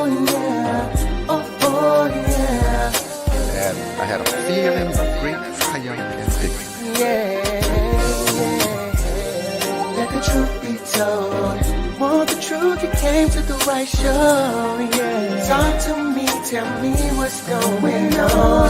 yeah, oh yeah. And I had a feeling of great triumph and victory. Yeah. Let the truth be told. Want the truth, you came to the right show. Yeah. Talk to me, tell me what's going on.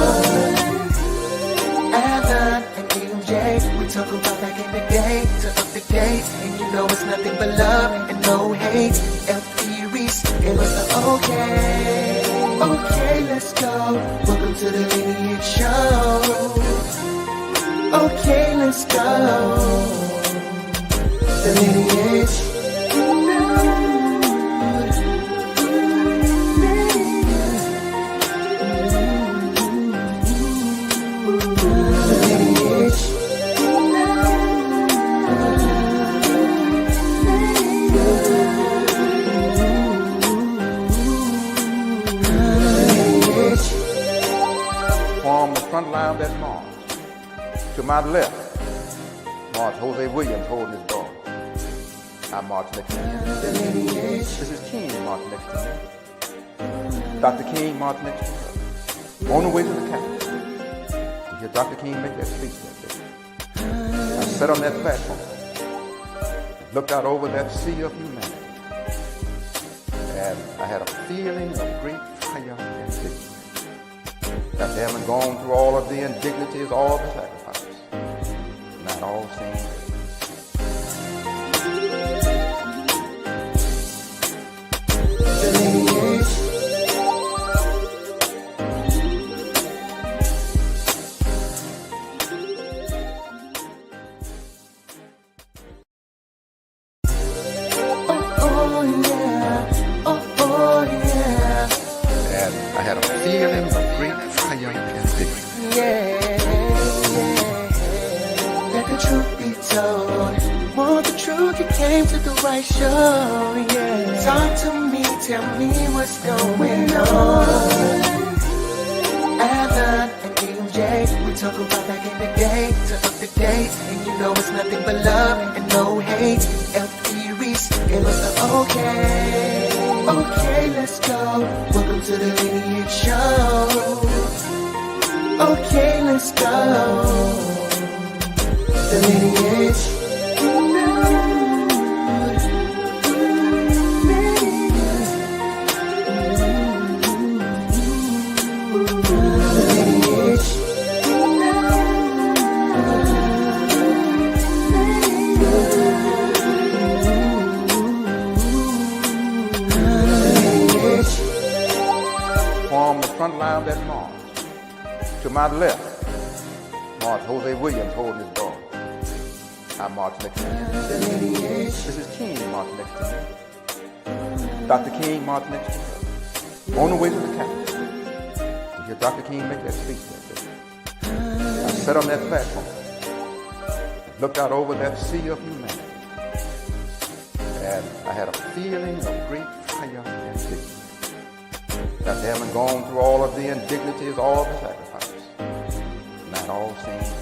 Alan and MJ, we talk about back in the day to up to date, and you know it's nothing but love and no hate. LP Reese, it was the okay. Okay, let's go. Welcome to the Lineage Show. Okay, let's go. The Lineage. Form the front line of that march. To my left, march Jose Williams holding his dog. I march next to him. Mrs. King march next to me. Dr. King march next to her. On the way to the Capitol, to hear Dr. King make that speech that day. I sat on that platform, looked out over that sea of humanity, and I had a feeling of great triumph and victory. After having gone through all of the indignities, all the sacrifices, not all seemed good. And I had a feeling of great triumph and victory. Yeah. Let the truth be told. Want the truth, you came to the right show. Yeah. Talk to me, tell me what's going on. Alan and MJ, we talk about back in the day to up to date, and you know it's nothing but love and no hate. LP Reese, it was the okay. Okay, let's go. Welcome to the Lineage Show. Okay, let's go. The Lineage. Form the front line of that march. To my left, march Jose Williams holding his dog. I march next to him. Mrs. King march next to me. Dr. King march next to her. On the way to the Capitol, to hear Dr. King make that speech that day. I sat on that platform, looked out over that sea of humanity, and I had a feeling of great triumph and victory. After having gone through all of the indignities, all the sacrifices, not all seemed good.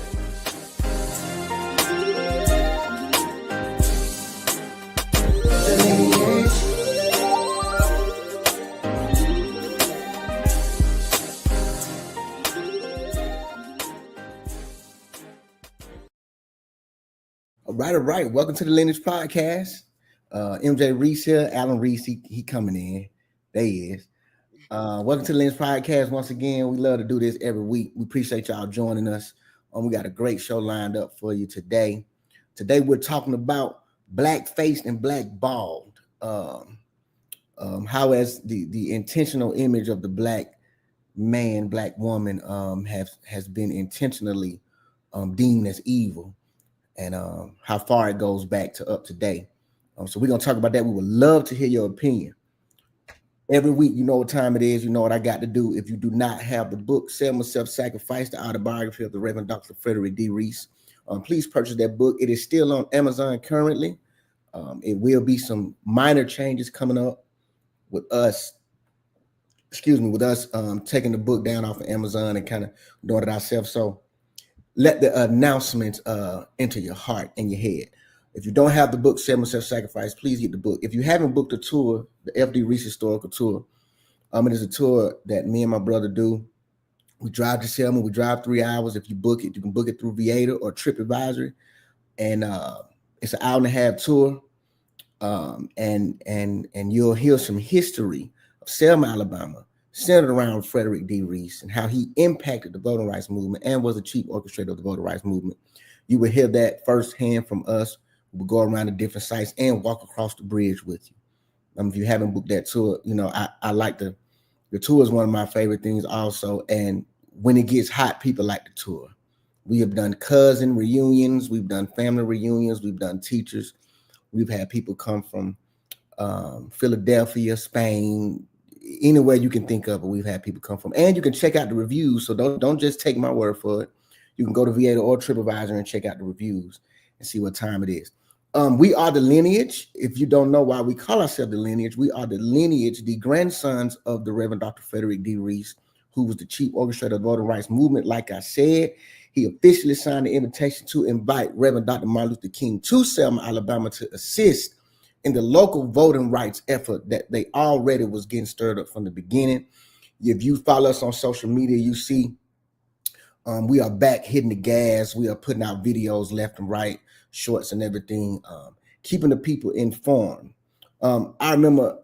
All right. Welcome to the Lineage Podcast. MJ Reese here, Alan Reese, he coming in. There he is. Welcome to the Lineage Podcast. Once again, we love to do this every week. We appreciate y'all joining us. We got a great show lined up for you today. Today we're talking about Blackface and Blackballed. How as the intentional image of the black man, black woman has been intentionally deemed as evil, and how far it goes back to up to date. So we're gonna talk about that. We would love to hear your opinion. Every week, you know what time it is. You know what I got to do. If you do not have the book, Selma Self-Sacrifice, the autobiography of the Reverend Dr. Frederick D. Reese, please purchase that book. It is still on Amazon currently. It will be some minor changes coming up with us. With us taking the book down off of Amazon and kind of doing it ourselves. So let the announcements enter your heart and your head. If you don't have the book, Selma Self-Sacrifice, please get the book. If you haven't booked a tour, the FD Reese Historical Tour, It is a tour that me and my brother do. We drive to Selma. We drive 3 hours. If you book it, you can book it through Viator or TripAdvisor, and it's an hour and a half tour. And you'll hear some history of Selma, Alabama, centered around Frederick D. Reese and how he impacted the voting rights movement and was the chief orchestrator of the voting rights movement. You will hear that firsthand from us. We'll go around to different sites and walk across the bridge with you. If you haven't booked that tour, I like the tour is one of my favorite things also. And when it gets hot, people like the tour. We have done cousin reunions. We've done family reunions. We've done teachers. We've had people come from Philadelphia, Spain, anywhere you can think of it. We've had people come from, and you can check out the reviews. So don't just take my word for it. You can go to Viator or TripAdvisor and check out the reviews and see what time it is. We are the lineage. If you don't know why we call ourselves the lineage, we are the lineage, the grandsons of the Reverend Dr. Frederick D. Reese, who was the chief orchestrator of the voting rights movement. Like I said, he officially signed the invitation to invite Reverend Dr. Martin Luther King to Selma, Alabama, to assist in the local voting rights effort that they already was getting stirred up from the beginning. If you follow us on social media, you see we are back hitting the gas. We are putting out videos left and right, shorts and everything, keeping the people informed. I remember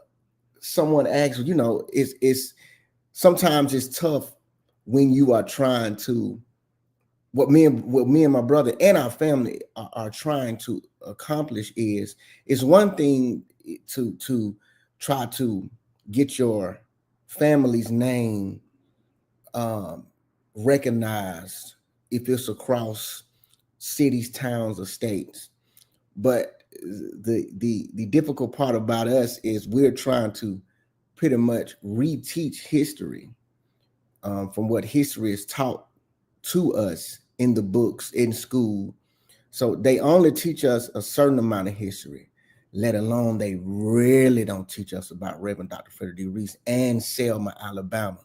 someone asked, it's sometimes it's tough when you are trying to, what me and my brother and our family are trying to accomplish is one thing to try to get your family's name recognized if it's across cities, towns, or states. But the difficult part about us is we're trying to pretty much reteach history from what history is taught to us in the books, in school. So they only teach us a certain amount of history, let alone they really don't teach us about Reverend Dr. Frederick D. Reese and Selma, Alabama.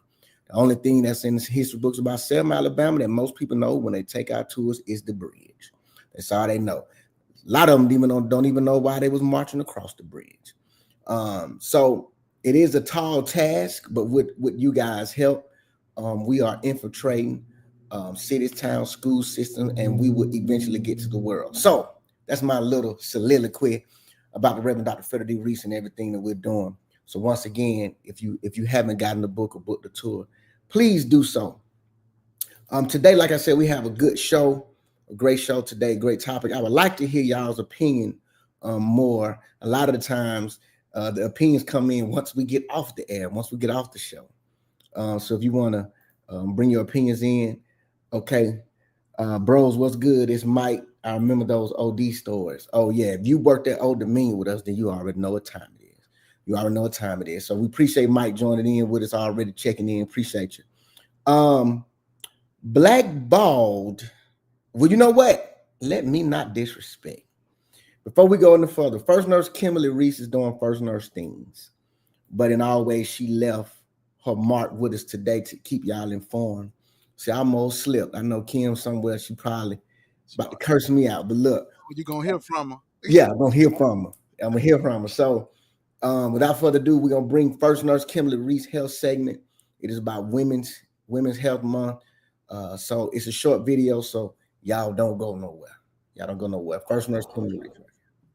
The only thing that's in the history books about Selma, Alabama that most people know when they take our tours is the bridge. That's all they know. A lot of them don't even know why they was marching across the bridge. So it is a tall task, but with you guys' help, we are infiltrating cities, towns, school systems, and we will eventually get to the world. So that's my little soliloquy about the Reverend Dr. Frederick D. Reese and everything that we're doing. So once again, if you haven't gotten the book or booked the tour, please do so. Today, like I said, we have a good show, a great show today, great topic. I would like to hear y'all's opinion more. A lot of the times, the opinions come in once we get off the air, once we get off the show. So if you want to bring your opinions in, okay, bros, what's good? It's Mike. I remember those OD stories. Oh yeah, if you worked at Old Dominion with us, then you already know what time it is. You already know what time it is. So we appreciate Mike joining in with us already, checking in. Appreciate you. Blackballed. Well, you know what? Let me not disrespect. Before we go any further, First Nurse Kimberly Reese is doing First Nurse things, but in all ways, she left her mark with us today to keep y'all informed. See, I almost slipped. I know Kim somewhere, she probably about to curse me out, but look. You're going to hear from her. Yeah, I'm going to hear from her. I'm going to hear from her. So without further ado, we're going to bring First Nurse Kimberly Reese health segment. It is about Women's Health Month. So it's a short video, so y'all don't go nowhere. Y'all don't go nowhere. First Nurse Kimberly Reese.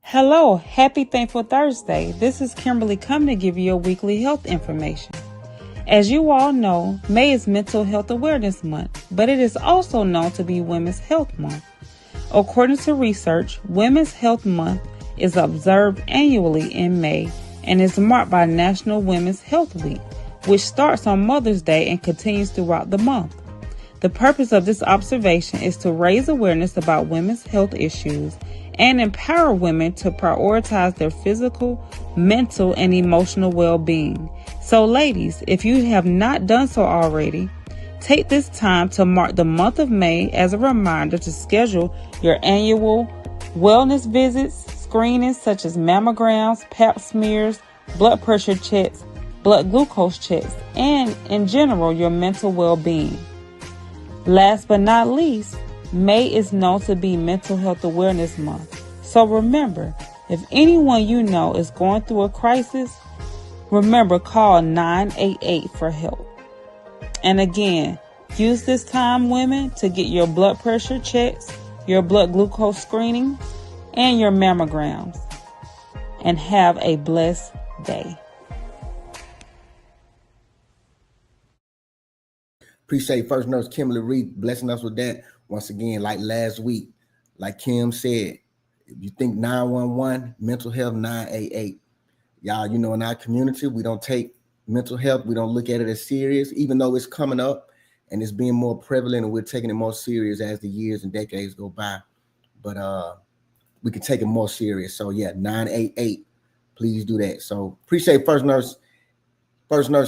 Hello, happy Thankful Thursday. This is Kimberly coming to give you your weekly health information. As you all know, May is Mental Health Awareness Month, but it is also known to be Women's Health Month. According to research, Women's Health Month is observed annually in May and is marked by National Women's Health Week, which starts on Mother's Day and continues throughout the month. The purpose of this observation is to raise awareness about women's health issues and empower women to prioritize their physical, mental, and emotional well-being. So ladies, if you have not done so already, take this time to mark the month of May as a reminder to schedule your annual wellness visits, screenings such as mammograms, pap smears, blood pressure checks, blood glucose checks, and in general, your mental well-being. Last but not least, May is known to be Mental Health Awareness Month. So remember, if anyone you know is going through a crisis, Remember, call 988 for help. And again, use this time, women, to get your blood pressure checks, your blood glucose screening, and your mammograms. And have a blessed day. Appreciate First Nurse Kimberly Reed blessing us with that. Once again, like last week, like Kim said, if you think 911, mental health 988. Y'all, you know, in our community, we don't take mental health, we don't look at it as serious, even though it's coming up and it's being more prevalent, and we're taking it more serious as the years and decades go by. But we can take it more serious. So yeah, 988, please do that. So appreciate First Nurse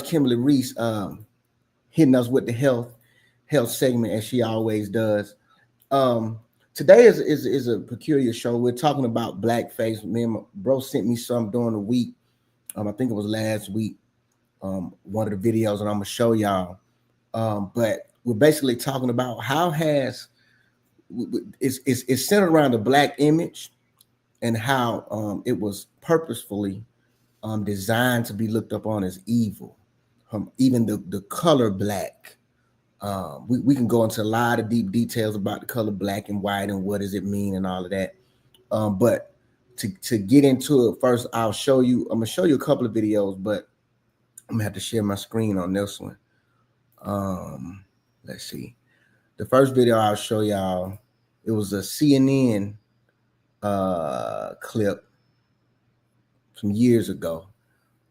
Kimberly Reese hitting us with the health segment, as she always does. Today is a peculiar show. We're talking about blackface. Me and my bro sent me some during the week. I think it was last week. One of the videos, and I'm gonna show y'all. But we're basically talking about how it's centered around the black image and how it was purposefully designed to be looked upon as evil. Even the color black. We can go into a lot of deep details about the color black and white and what does it mean and all of that. But to get into it, first I'm gonna show you a couple of videos, but I'm gonna have to share my screen on this one. Let's see. The first video I'll show y'all, it was a CNN clip from years ago.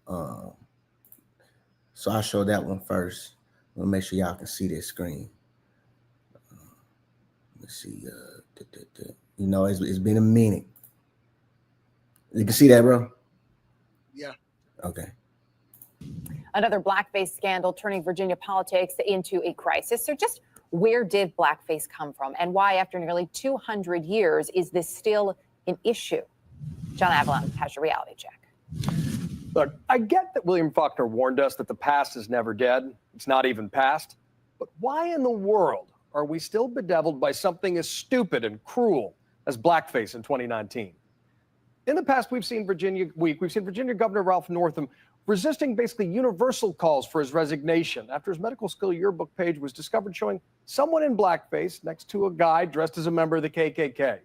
So I'll show that one first. I'm gonna make sure y'all can see this screen. Let's see. You know, it's been a minute. You can see that, bro? Yeah. Okay. Another blackface scandal turning Virginia politics into a crisis. So just where did blackface come from, and why, after nearly 200 years, is this still an issue? John Avalon has your reality check. Look, I get that William Faulkner warned us that the past is never dead. It's not even past. But why in the world are we still bedeviled by something as stupid and cruel as blackface in 2019? In the past, we've seen Virginia Governor Ralph Northam resisting basically universal calls for his resignation after his medical school yearbook page was discovered showing someone in blackface next to a guy dressed as a member of the KKK.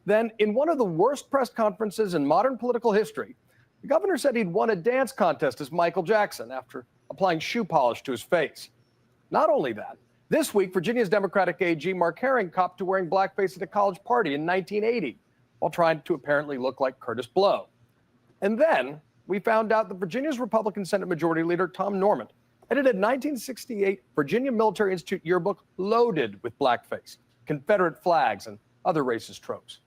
Then, in one of the worst press conferences in modern political history, the governor said he'd won a dance contest as Michael Jackson after applying shoe polish to his face. Not only that, this week, Virginia's Democratic AG Mark Herring copped to wearing blackface at a college party in 1980 while trying to apparently look like Curtis Blow. And then we found out that Virginia's Republican Senate Majority Leader Tom Norman edited 1968 Virginia Military Institute yearbook loaded with blackface, Confederate flags, and other racist tropes.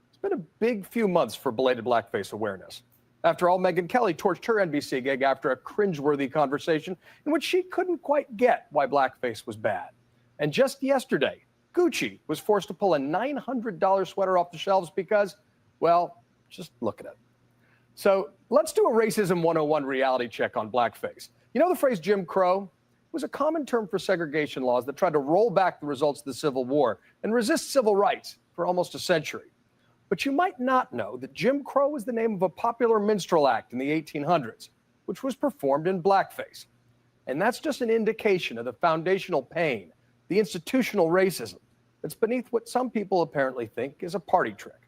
It's been a big few months for belated blackface awareness. After all, Megyn Kelly torched her NBC gig after a cringeworthy conversation in which she couldn't quite get why blackface was bad. And just yesterday, Gucci was forced to pull a $900 sweater off the shelves because, well, just look at it. So let's do a Racism 101 reality check on blackface. You know the phrase Jim Crow? It was a common term for segregation laws that tried to roll back the results of the Civil War and resist civil rights for almost a century. But you might not know that Jim Crow is the name of a popular minstrel act in the 1800s, which was performed in blackface. And that's just an indication of the foundational pain, the institutional racism that's beneath what some people apparently think is a party trick.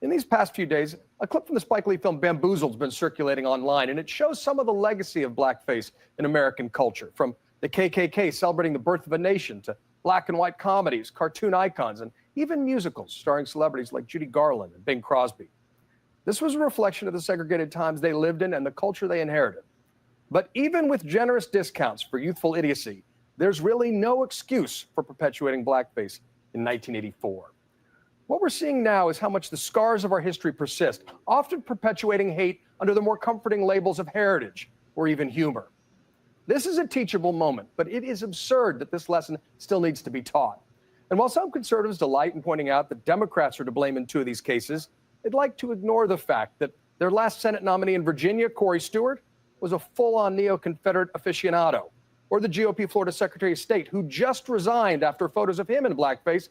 In these past few days, a clip from the Spike Lee film Bamboozled has been circulating online, and it shows some of the legacy of blackface in American culture, from the KKK celebrating the birth of a nation to black and white comedies, cartoon icons, and even musicals starring celebrities like Judy Garland and Bing Crosby. This was a reflection of the segregated times they lived in and the culture they inherited. But even with generous discounts for youthful idiocy, there's really no excuse for perpetuating blackface in 1984. What we're seeing now is how much the scars of our history persist, often perpetuating hate under the more comforting labels of heritage or even humor. This is a teachable moment, but it is absurd that this lesson still needs to be taught. And while some conservatives delight in pointing out that Democrats are to blame in two of these cases, they'd like to ignore the fact that their last Senate nominee in Virginia, Corey Stewart, was a full-on neo-Confederate aficionado, or the GOP Florida Secretary of State, who just resigned after photos of him in blackface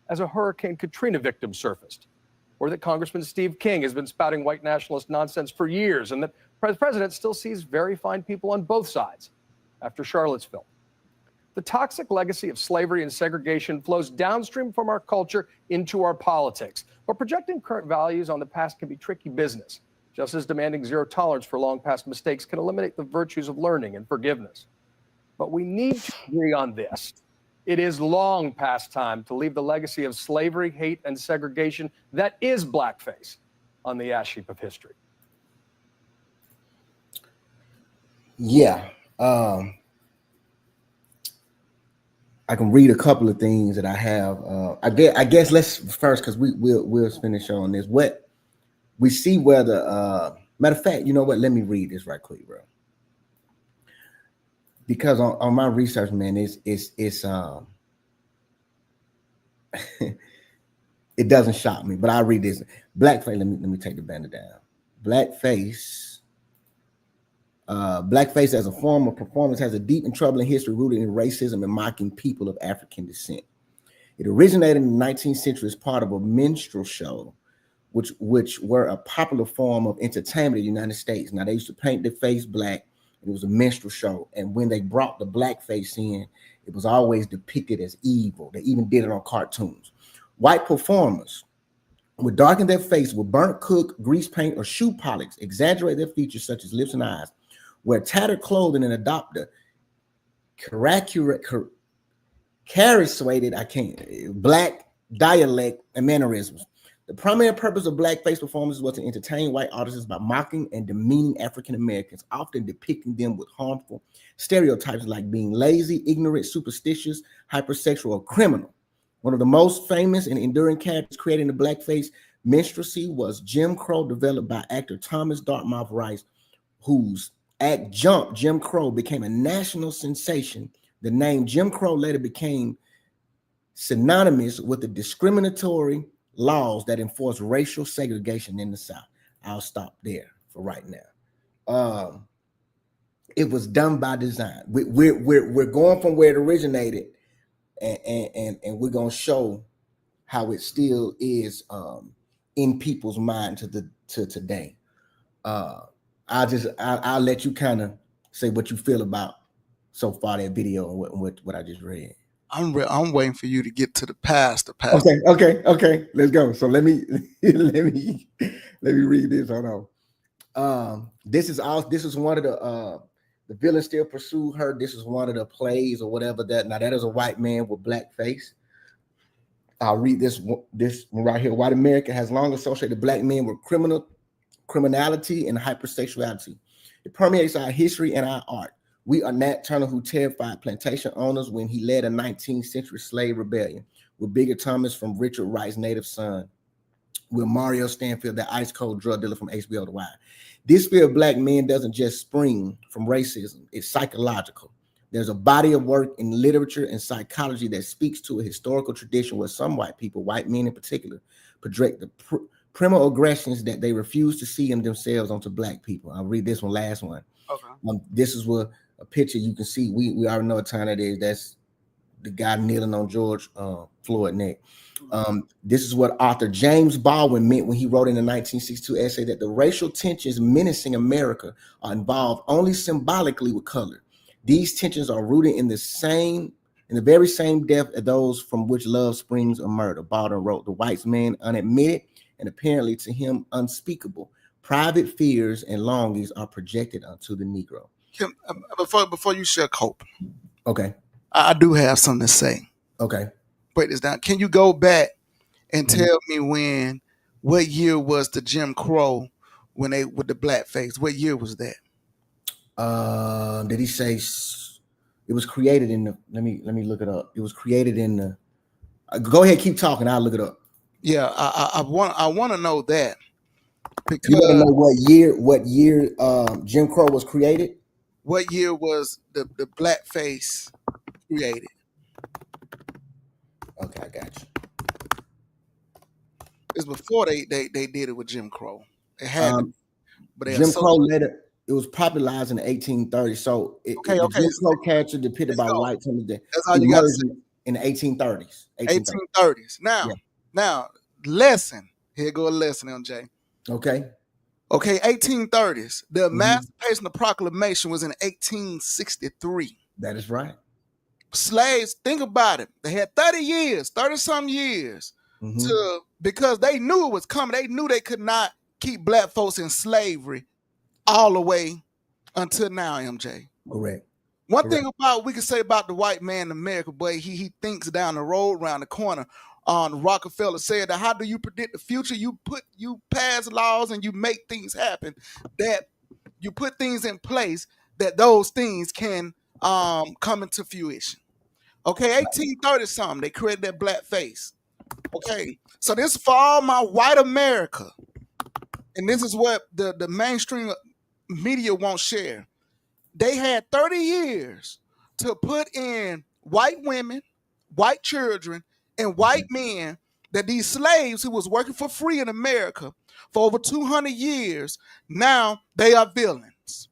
as a Hurricane Katrina victim surfaced, or that Congressman Steve King has been spouting white nationalist nonsense for years, and that The president still sees very fine people on both sides after Charlottesville. The toxic legacy of slavery and segregation flows downstream from our culture into our politics. But projecting current values on the past can be tricky business, just as demanding zero tolerance for long past mistakes can eliminate the virtues of learning and forgiveness. But we need to agree on this. It is long past time to leave the legacy of slavery, hate, and segregation that is blackface on the ash heap of history. Yeah. I can read a couple of things that I have. I guess let's first, because we'll finish on this. What we see where the matter of fact, you know what? Let me read this right quick, bro. Because on my research, man, it's it doesn't shock me, but I read this. Blackface. Let me take the banner down. Blackface. Blackface as a form of performance has a deep and troubling history rooted in racism and mocking people of African descent. It originated in the 19th century as part of a minstrel show, which were a popular form of entertainment in the United States. Now, they used to paint their face black. It was a minstrel show. And when they brought the blackface in, it was always depicted as evil. They even did it on cartoons. White performers would darken their face with burnt cook, grease paint, or shoe polish, exaggerate their features such as lips and eyes, wear tattered clothing, and adopt the black dialect and mannerisms. The primary purpose of blackface performances was to entertain white audiences by mocking and demeaning African Americans, often depicting them with harmful stereotypes like being lazy, ignorant, superstitious, hypersexual, or criminal. One of the most famous and enduring characters created in the blackface minstrelsy was Jim Crow, developed by actor Thomas Dartmouth Rice, whose act Jim Crow became a national sensation. The name Jim Crow later became synonymous with the discriminatory laws that enforce racial segregation in the South. I'll stop there for right now. It was done by design. We're going from where it originated, and we're gonna show how it still is in people's mind to today. I'll let you kind of say what you feel about so far that video and what I just read. I'm waiting for you to get to the past. Okay. Let's go. So let me read this. Hold on. This is one of the villains still pursue her. This is one of the plays or whatever that. Now that is a white man with blackface. I'll read this one right here. White America has long associated black men with criminality and hypersexuality. It permeates our history and our art. We are Nat Turner, who terrified plantation owners when he led a 19th century slave rebellion. With Bigger Thomas from Richard Wright's native son. With Mario Stanfield, the ice cold drug dealer from HBO to Y. This fear of black men doesn't just spring from racism. It's psychological. There's a body of work in literature and psychology that speaks to a historical tradition where some white people, white men in particular, project the primal aggressions that they refuse to see in themselves onto black people. I'll read this one, last one. Okay. This is what a picture you can see. We already know what time it is. That's the guy kneeling on George Floyd's neck. This is what author James Baldwin meant when he wrote in the 1962 essay that the racial tensions menacing America are involved only symbolically with color. These tensions are rooted in the very same depth as those from which love springs or murder. Baldwin wrote, the white man unadmitted and apparently to him unspeakable. Private fears and longings are projected onto the Negro. Before you share Cope, okay, I do have something to say. Okay, break this down. Can you go back and tell me what year was the Jim Crow when they with the blackface? What year was that? Did he say it was created in the? Let me look it up. It was created in the. Go ahead, keep talking. I'll look it up. Yeah, I want to know that. Because you want to know what year Jim Crow was created? What year was the blackface created? Okay, I got you. It's before they did it with Jim Crow. It had, but Jim Crow later. It was popularized in the 1830s. So the Jim Crow character depicted by whites that's all you got in the 1830s. 1830s. Now, lesson. Here go a lesson, MJ. Okay. Okay, 1830s. The Emancipation Proclamation was in 1863. That is right. Slaves, think about it. They had 30-some years because they knew it was coming. They knew they could not keep black folks in slavery all the way until now, MJ. Correct. One thing about we can say about the white man in America, boy, he thinks down the road, around the corner. Rockefeller said that how do you predict the future? You pass laws and you make things happen, that you put things in place that those things can come into fruition. Okay, 1830 something, they created that blackface. Okay, so this is for all my white America, and this is what the mainstream media won't share. They had 30 years to put in white women, white children, and white men, that these slaves who was working for free in America for over 200 years, now they are villains.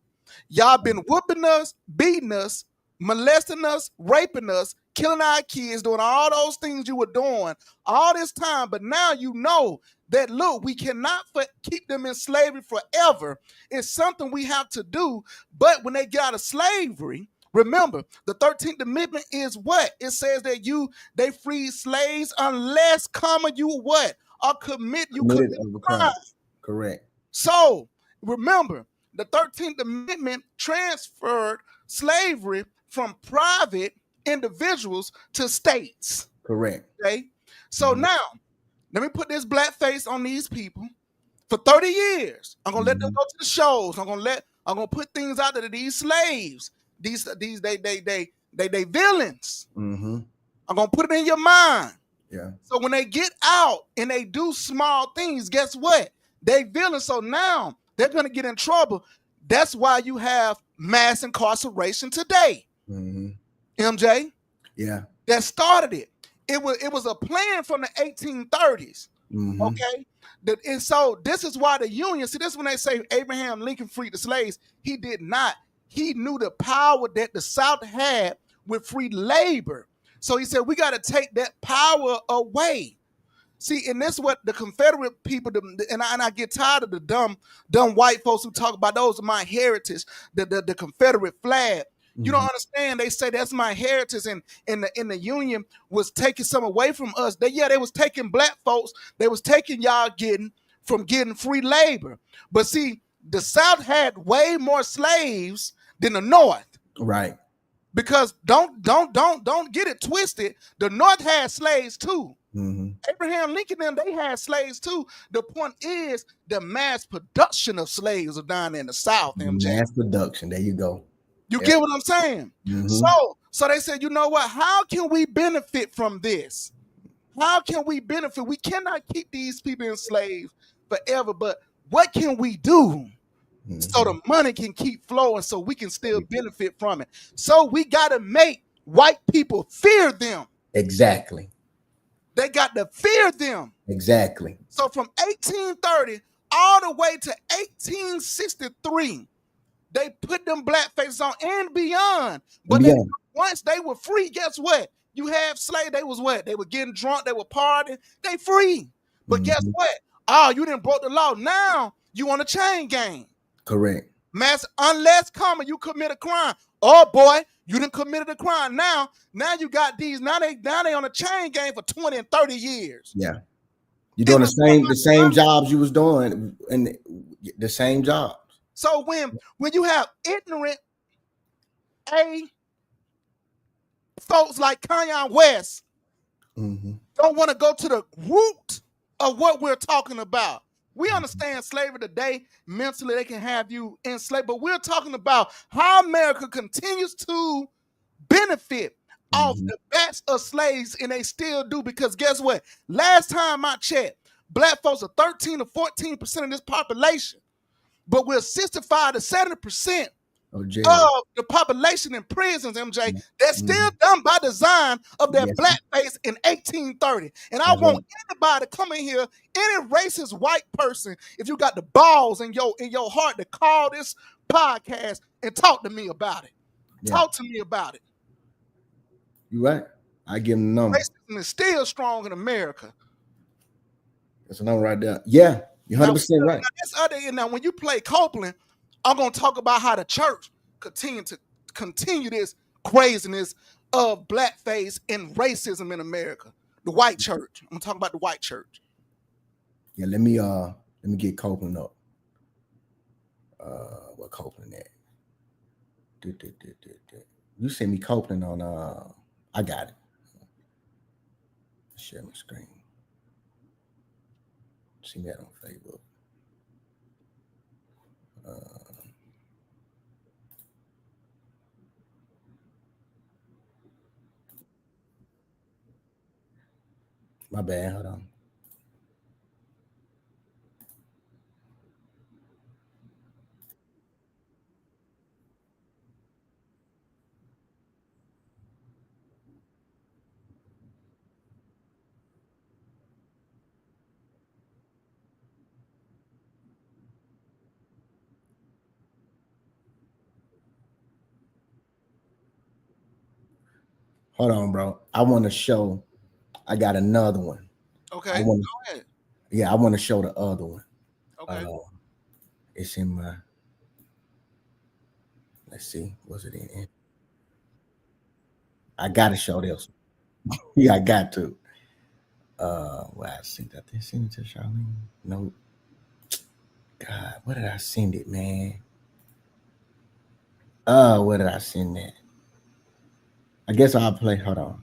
Y'all been whooping us, beating us, molesting us, raping us, killing our kids, doing all those things you were doing all this time. But now you know that, look, we cannot keep them in slavery forever. It's something we have to do. But when they get out of slavery, remember, the 13th Amendment is what? It says that they free slaves unless, you what? Or commit a crime. Correct. So remember, the 13th Amendment transferred slavery from private individuals to states. Correct. Okay. So now, let me put this blackface on these people for 30 years. I'm gonna let them go to the shows. I'm gonna put things out there to these slaves. These they villains. I'm gonna put it in your mind. Yeah. So when they get out and they do small things, guess what? They villains. So now they're gonna get in trouble. That's why you have mass incarceration today. MJ. Yeah. That started it. It was a plan from the 1830s. Okay. And so this is why the Union, see, this is when they say Abraham Lincoln freed the slaves. He did not. He knew the power that the South had with free labor. So he said, we got to take that power away. See, and that's what the Confederate people, and I get tired of the dumb white folks who talk about those are my heritage, the Confederate flag. You don't understand. They say that's my heritage, and the Union was taking some away from us. They was taking black folks. They was taking y'all getting free labor. But see, the South had way more slaves than the North. Right. Because don't get it twisted. The North had slaves too. Abraham Lincoln and they had slaves too. The point is the mass production of slaves are down in the South. MJ. Mass production. There you go. You get what I'm saying? So they said, you know what? How can we benefit from this? How can we benefit? We cannot keep these people enslaved forever, but what can we do so the money can keep flowing so we can still benefit from it? So we got to make white people fear them. Exactly. They got to fear them. Exactly. So from 1830 all the way to 1863, they put them blackfaces on and beyond. But once they were free, guess what? You have slaves. They was what? They were getting drunk. They were partying. They free. But guess what? Oh, you didn't broke the law. Now you on a chain gang. Correct. Mass, unless you commit a crime. Oh boy, you didn't commit a crime. Now you got these. Now they on a chain gang for 20 and 30 years. Yeah. You're doing the same jobs you was doing, and the same jobs. So when you have ignorant folks like Kanye West don't want to go to the root of what we're talking about. We understand slavery today. Mentally, they can have you enslaved, but we're talking about how America continues to benefit off the backs of slaves, and they still do, because guess what? Last time I checked, black folks are 13 to 14% of this population. But we're 65 to 70% of the population in prisons, MJ. That's still done by design of that blackface in 1830. And I want anybody to come in here, any racist white person, if you got the balls in your heart, to call this podcast and talk to me about it. Talk to me about it. You right. I give them the number. Racism is still strong in America. That's a number right there. Yeah. You're 100% right. Now, when you play Copeland, I'm gonna talk about how the church continue this craziness of blackface and racism in America. The white church. I'm gonna talk about the white church. Yeah, let me get Copeland up. What Copeland at? You send me Copeland on I got it. Share my screen. See that on Facebook. My bad, hold on. Hold on, bro. I want to show. I got another one. Okay, go ahead. Yeah, I want to show the other one. Okay. It's in my. Let's see. Was it in? I gotta show this. Yeah, I got to. Well, I sent it to Charlene. No. God, where did I send it, man? Where did I send that? I guess I'll play. Hold on.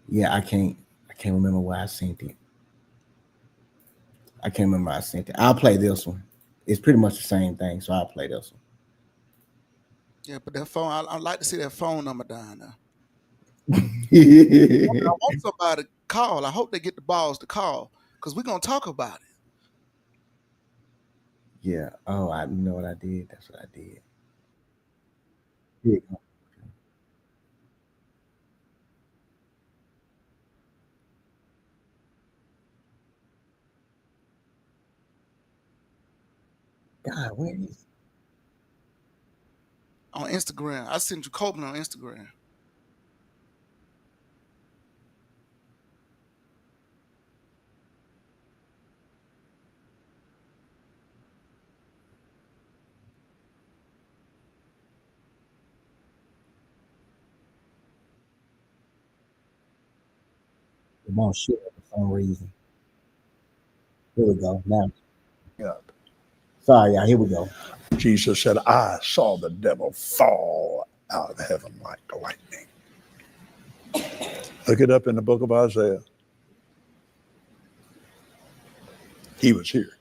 Yeah, I can't remember where I sent it. I can't remember where I sent it. I'll play this one. It's pretty much the same thing, so I'll play this one. Yeah, but that phone, I'd like to see that phone number down there. Yeah. I want somebody to call. I hope they get the balls to call because we're gonna talk about it. Yeah. Oh, I know what I did. That's what I did. Here you go. God, where is? On Instagram, I sent you Copeland on Instagram. It won't share for some reason. Here we go. Now, Up. sorry, y'all. Here we go. Jesus said, I saw the devil fall out of heaven like lightning. Look it up in the book of Isaiah. He was here.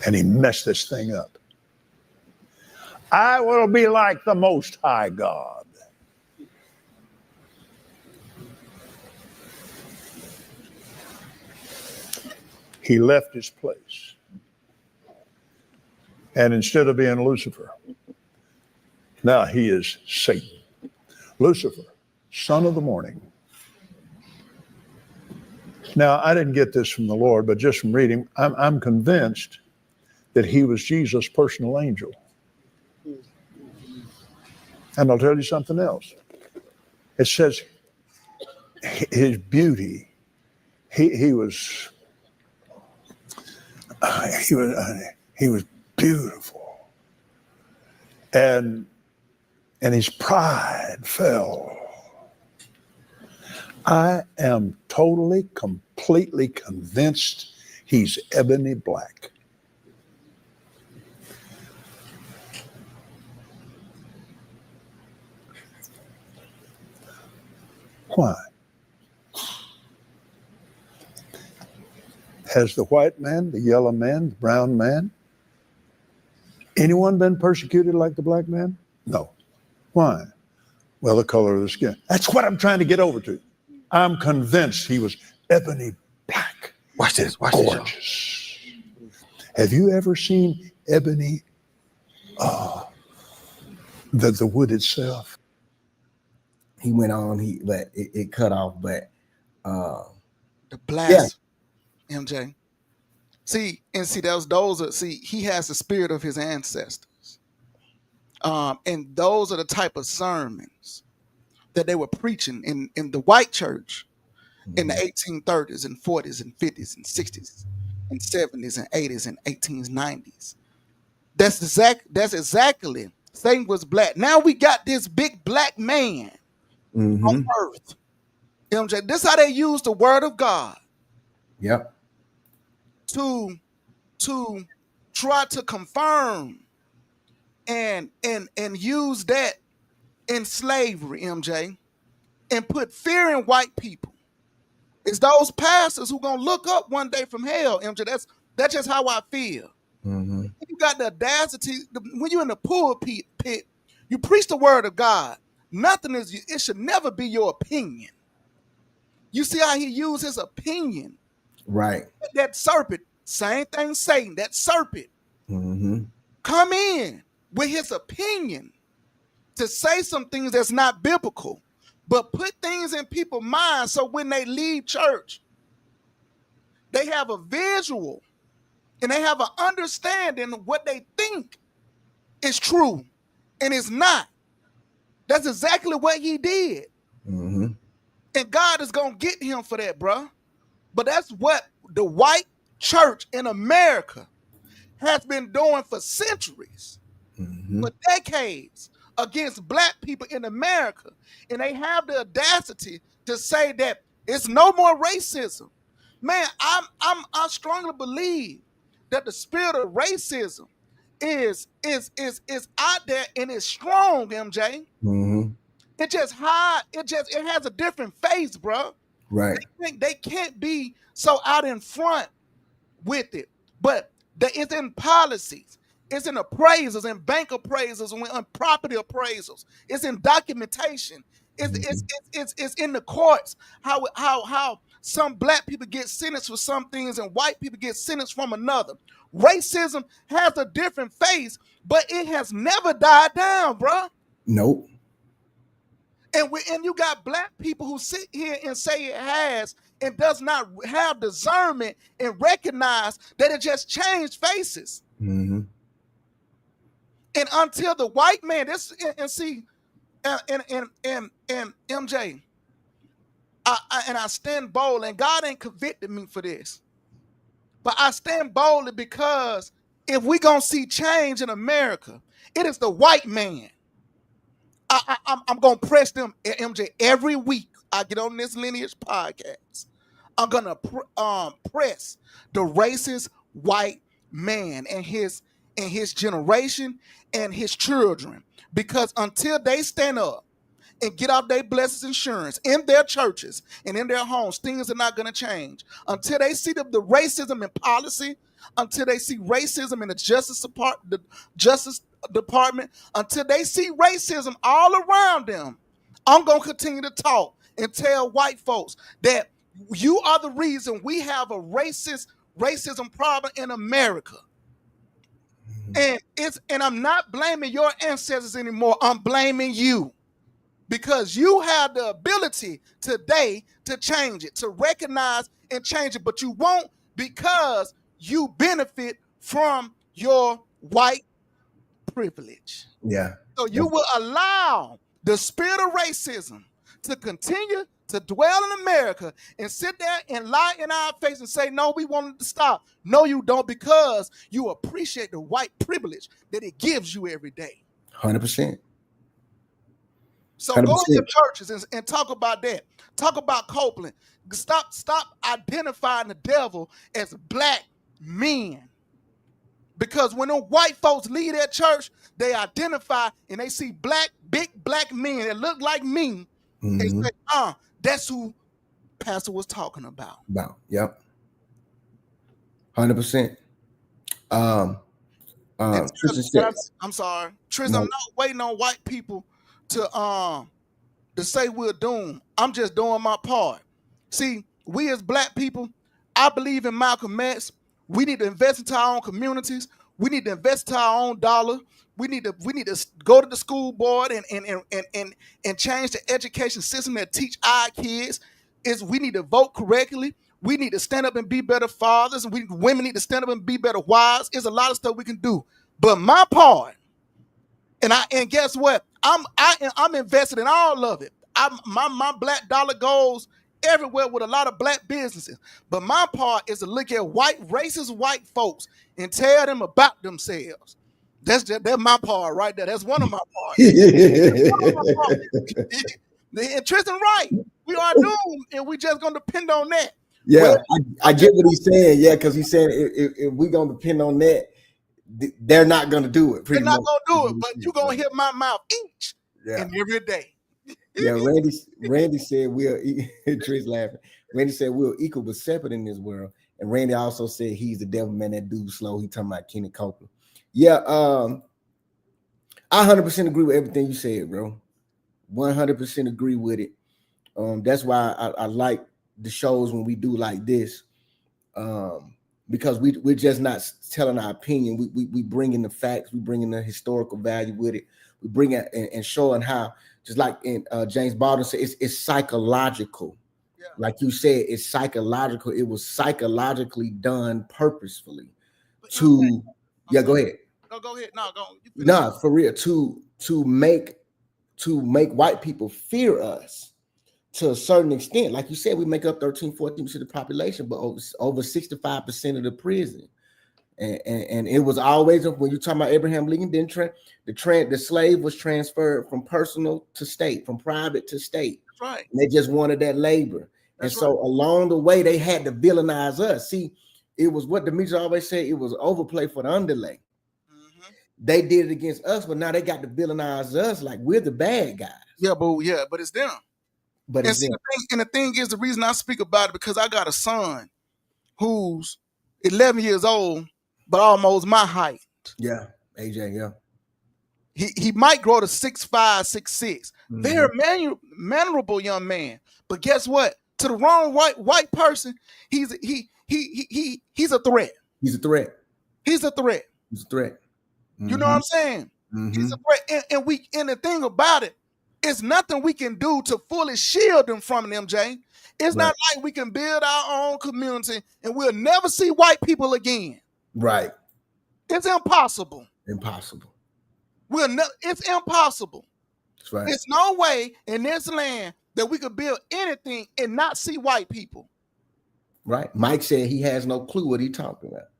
And he messed this thing up. I will be like the Most High God. He left his place. And instead of being Lucifer, now he is Satan. Lucifer, son of the morning. Now, I didn't get this from the Lord, but just from reading, I'm convinced that he was Jesus' personal angel. And I'll tell you something else. It says his beauty, he was beautiful, and his pride fell. I am totally, completely convinced he's ebony black. Why? Has the white man, the yellow man, the brown man, anyone been persecuted like the black man? No. Why? Well, the color of the skin. That's what I'm trying to get over to. I'm convinced he was ebony black. Watch this. Gorgeous. Have you ever seen ebony, the wood itself? He went on. But it cut off. But The blast, MJ. See, he has the spirit of his ancestors. And those are the type of sermons that they were preaching in the white church. in the 1830s and 40s and 50s and 60s and 70s and 80s and 18s, 90s. That's exactly. Satan was black. Now we got this big black man on earth. MJ, this how they use the word of God. Yep. To try to confirm and use that in slavery, MJ, and put fear in white people. It's those pastors who gonna look up one day from hell, MJ. That's just how I feel. You got the audacity when you're in the pulpit, you preach the word of God. Nothing is. It should never be your opinion. You see how he used his opinion, right? That serpent, same thing. Satan, that serpent, come in with his opinion to say some things that's not biblical, but put things in people's minds so when they leave church, they have a visual and they have an understanding of what they think is true and it's not. That's exactly what he did. And God is going to get him for that, bro. But that's what the white church in America has been doing for centuries, for decades, against black people in America. And they have the audacity to say that it's no more racism. Man, I strongly believe that the spirit of racism is out there and is strong, MJ. It just it has a different face, bro. Right. They can't be so out in front with it. But it's in policies. It's in appraisals and bank appraisals and property appraisals. It's in documentation. It's in the courts. How some black people get sentenced for some things and white people get sentenced from another. Racism has a different face, but it has never died down, bro. Nope. And you got black people who sit here and say it has and does not have discernment and recognize that it just changed faces. And until the white man, and MJ, I stand bold, and God ain't convicted me for this, but I stand boldly because if we gonna see change in America, it is the white man. I'm gonna press them, MJ, every week. I get on this Lineage podcast. I'm gonna press the racist white man and his generation and his children, because until they stand up and get out their blessed insurance in their churches and in their homes, things are not going to change. Until they see the racism in policy, until they see racism in the Justice Department, until they see racism all around them, I'm going to continue to talk and tell white folks that you are the reason we have a racism problem in America. And I'm not blaming your ancestors anymore. I'm blaming you. Because you have the ability today to change it, to recognize and change it, but you won't because you benefit from your white privilege. Yeah. So you will allow the spirit of racism to continue to dwell in America and sit there and lie in our face and say, no, we want it to stop. No, you don't, because you appreciate the white privilege that it gives you every day. 100%. So 100%. go to your churches and talk about that. Talk about Copeland. Stop identifying the devil as black men. Because when the white folks leave their church, they identify and they see big black men that look like me. They say, that's who Pastor was talking about. Yep. 100%. Tristan, I'm sorry. Tristan, I'm not waiting on white people to say we're doomed. I'm just doing my part. See, we as black people, I believe in Malcolm X. We need to invest into our own communities. We need to invest into our own dollar. We need to go to the school board and change the education system that teach our kids. We need to vote correctly. We need to stand up and be better fathers, and women need to stand up and be better wives. There's a lot of stuff we can do. But my part, and guess what? I'm invested in all of it. My black dollar goes everywhere with a lot of black businesses. But my part is to look at racist white folks and tell them about themselves. That's my part right there. That's one of my parts. And Tristan right. We are doomed, and we just gonna depend on that. Yeah, Well, I get what he's saying. Yeah, because he's saying if we're gonna depend on that, they're not gonna do it. they're not gonna do it, but you gonna hear my mouth each and every day. Yeah, Randy said we're Trish laughing. Randy said we're equal but separate in this world. And Randy also said he's the devil man, that dude slow. He talking about Kenny Copeland. Yeah, I 100% agree with everything you said, bro. 100% agree with it. That's why I like the shows when we do like this, because we're just not telling our opinion. We bring in the facts, we bring in the historical value with it. We bring it and showing how, just like in James Baldwin said, it's psychological. Yeah. Like you said, it's psychological. It was psychologically done purposefully to. Yeah, go ahead. No, go ahead. No, go. Nah, for real. To make white people fear us to a certain extent. Like you said, we make up 13-14% of the population, but over 65% of the prison. And it was always, when you talk about Abraham Lincoln, the slave was transferred from personal to state, from private to state. That's right. And they just wanted that labor. That's and so right. Along the way, they had to villainize us. See, it was what Demetrius always said, it was overplay for the underlay. Mm-hmm. They did it against us, but now they got to villainize us like we're the bad guys. Yeah, but it's them. But and it's them. The thing is, the reason I speak about it, because I got a son who's 11 years old, but almost my height. Yeah, AJ, yeah. He might grow to 6'5", 6'6". Mm-hmm. Very mannerable young man. But guess what? To the wrong white person, he's a threat. He's a threat. He's a threat. He's a threat. Mm-hmm. You know what I'm saying? Mm-hmm. He's a threat. And the thing about it, it's nothing we can do to fully shield them from them, Jay. It's not like we can build our own community and we'll never see white people again. Right. It's impossible. Impossible. It's impossible. That's right. There's no way in this land that we could build anything and not see white people. Right. Mike said he has no clue what he's talking about.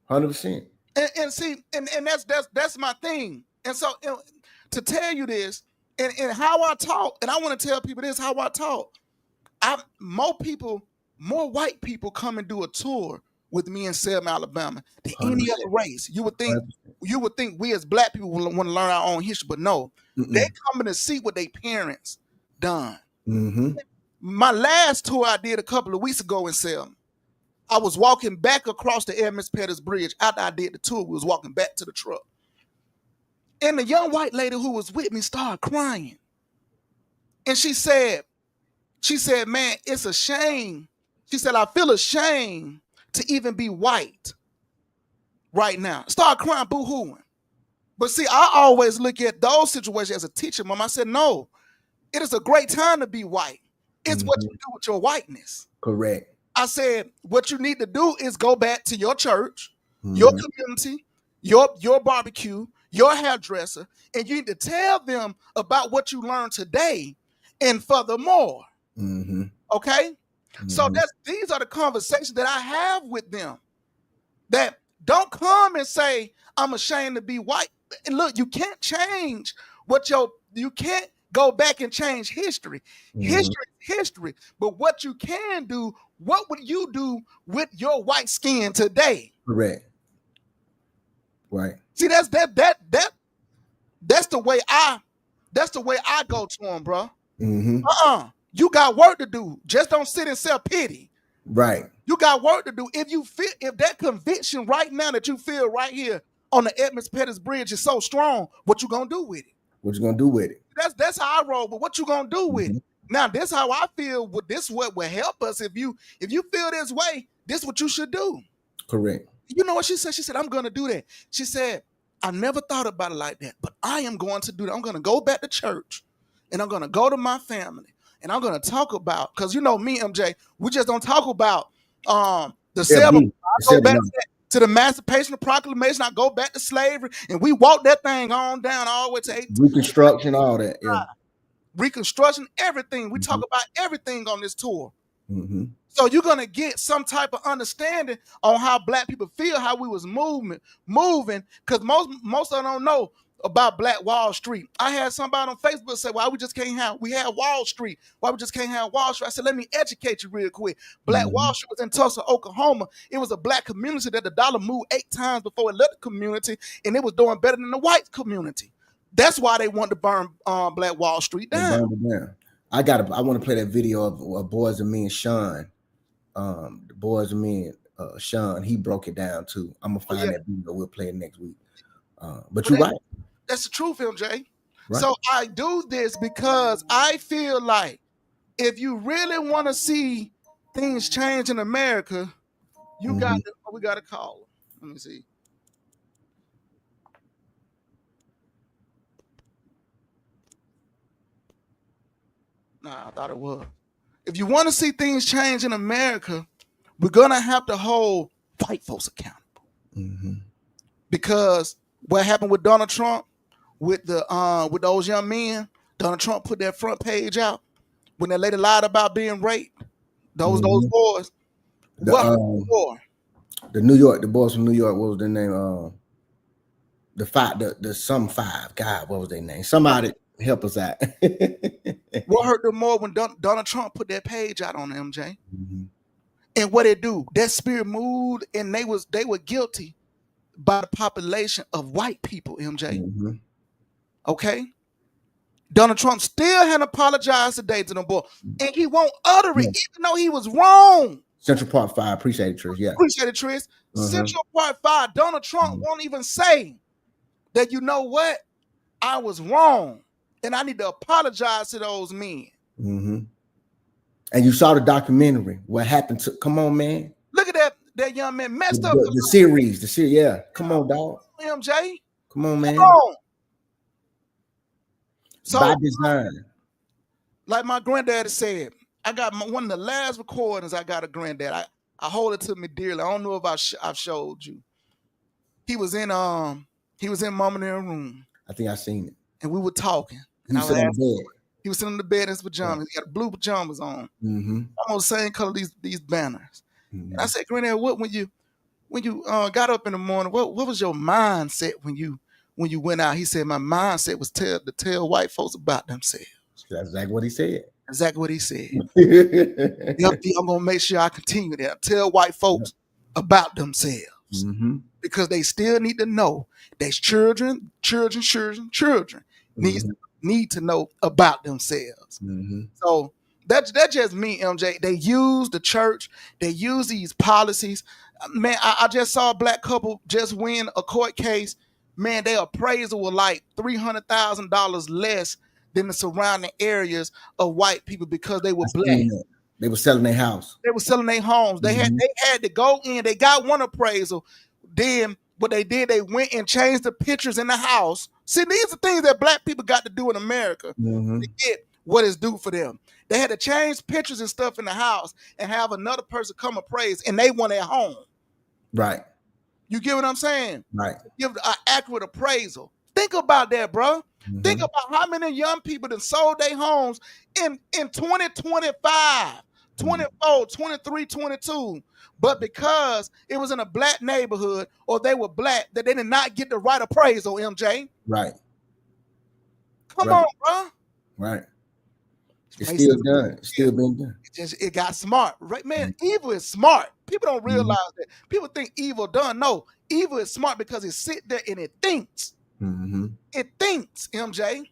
100%. And see, and that's my thing. And so to tell you this, and how I talk, and I want to tell people this, how I talk. More white people come and do a tour with me in Selma, Alabama than any other race. You would think we as black people want to learn our own history, but no. They coming to see what their parents done. Mm-hmm. My last tour I did a couple of weeks ago in Selma, I was walking back across the Edmonds Pettus Bridge after I did the tour. We was walking back to the truck. And the young white lady who was with me started crying. And she said, man, it's a shame. She said, I feel ashamed to even be white right now. Start crying, boo-hooing. But see, I always look at those situations as a teacher, Mom. I said, no, it is a great time to be white. It's what you do with your whiteness. Correct. I said, what you need to do is go back to your church, your community, your barbecue, your hairdresser, and you need to tell them about what you learned today and furthermore. Mm-hmm. Okay? Mm-hmm. So these are the conversations that I have with them. That don't come and say, I'm ashamed to be white. And look, you can't change you can't go back and change history. Mm-hmm. History is history. But what you can do, what would you do with your white skin today? Correct. Right. See, that's the way I go to them, bro. Mm-hmm. You got work to do. Just don't sit and self pity. Right. You got work to do. If that conviction right now that you feel right here on the Edmonds Pettus Bridge is so strong, what you gonna do with it? What you gonna do with it? That's how I roll. But what you gonna do with it? Now, this how I feel. This what will help us. If you feel this way, this what you should do. Correct. You know what she said? She said, I'm gonna do that. She said, I never thought about it like that, but I am going to do that. I'm gonna go back to church, and I'm gonna go to my family, and I'm gonna talk about, because you know me, MJ, we just don't talk about the civil. I go back to the Emancipation Proclamation. I go back to slavery, and we walk that thing on down all the way to 18. Reconstruction, all that. Yeah. Reconstruction, everything. We talk about everything on this tour. Mm-hmm. So you're gonna get some type of understanding on how black people feel, how we was moving, because most of them don't know about Black Wall Street. I had somebody on Facebook say, "Why we have Wall Street? Why we just can't have Wall Street?" I said, "Let me educate you real quick. Black Wall Street was in Tulsa, Oklahoma. It was a black community that the dollar moved 8 times before it left the community, and it was doing better than the white community. That's why they wanted to burn Black Wall Street down." I want to play that video of Boys and Me and Sean. The Boys and Me and Sean, he broke it down too. I'm gonna find that video. We'll play it next week. But you're right. That's the truth, MJ. Right. So I do this because I feel like if you really want to see things change in America, we got to call them. Let me see. Nah, I thought it was. If you want to see things change in America, we're gonna have to hold white folks accountable. Because what happened with Donald Trump, with those young men, Donald Trump put that front page out when that lady lied about being raped. Those boys. The boys from New York. What was their name? The some five. God, what was their name? Somebody help us out. What hurt them more when Donald Trump put that page out on MJ? And what it do? That spirit moved, and they were guilty by the population of white people, MJ. Okay? Donald Trump still hadn't apologized today to them boy, and he won't utter it, even though he was wrong. Central Park 5, appreciate it, Trish. Yeah. Appreciate it, Trish. Central Park 5, Donald Trump won't even say that, you know what? I was wrong, and I need to apologize to those men. And you saw the documentary. What happened to? Come on, man. Look at that young man messed up. The series. Yeah. Come on, dog. MJ. Come on, man. Come on. So, by design. Like my granddaddy said, I got one of the last recordings I got of granddad. I hold it to me dearly. I don't know if I've showed you. He was in Mama in their room. I think I seen it. And we were talking. He was sitting on the bed. He was sitting in the bed in his pajamas. He got blue pajamas on. Almost the same color these banners. And I said, Granddad, what when you got up in the morning, what was your mindset when you went out? He said, my mindset was to tell white folks about themselves. That's exactly what he said. Exactly what he said. I'm gonna make sure I continue that. Tell white folks about themselves. Because they still need to know there's children need to know about themselves. So that's just me, MJ. They use the church, they use these policies. Man, I just saw a black couple just win a court case. Man, their appraisal was like $300,000 less than the surrounding areas of white people because they were black. They were selling their house. They were selling their homes. They had to go in. They got one appraisal. Then what they did, they went and changed the pictures in the house. See, these are things that black people got to do in America to get what is due for them. They had to change pictures and stuff in the house and have another person come appraise, and they want their home. Right. You get what I'm saying? Right. Give an accurate appraisal. Think about that, bro. Think about how many young people that sold their homes in 2025, 24, 23, 22. But because it was in a black neighborhood or they were black, that they did not get the right appraisal, MJ. Right. Come on, bro. Right. It's still done. It's still been done. It got smart, right? Man, evil is smart. People don't realize that. People think evil done. No, evil is smart because it sit there and it thinks. It thinks, MJ.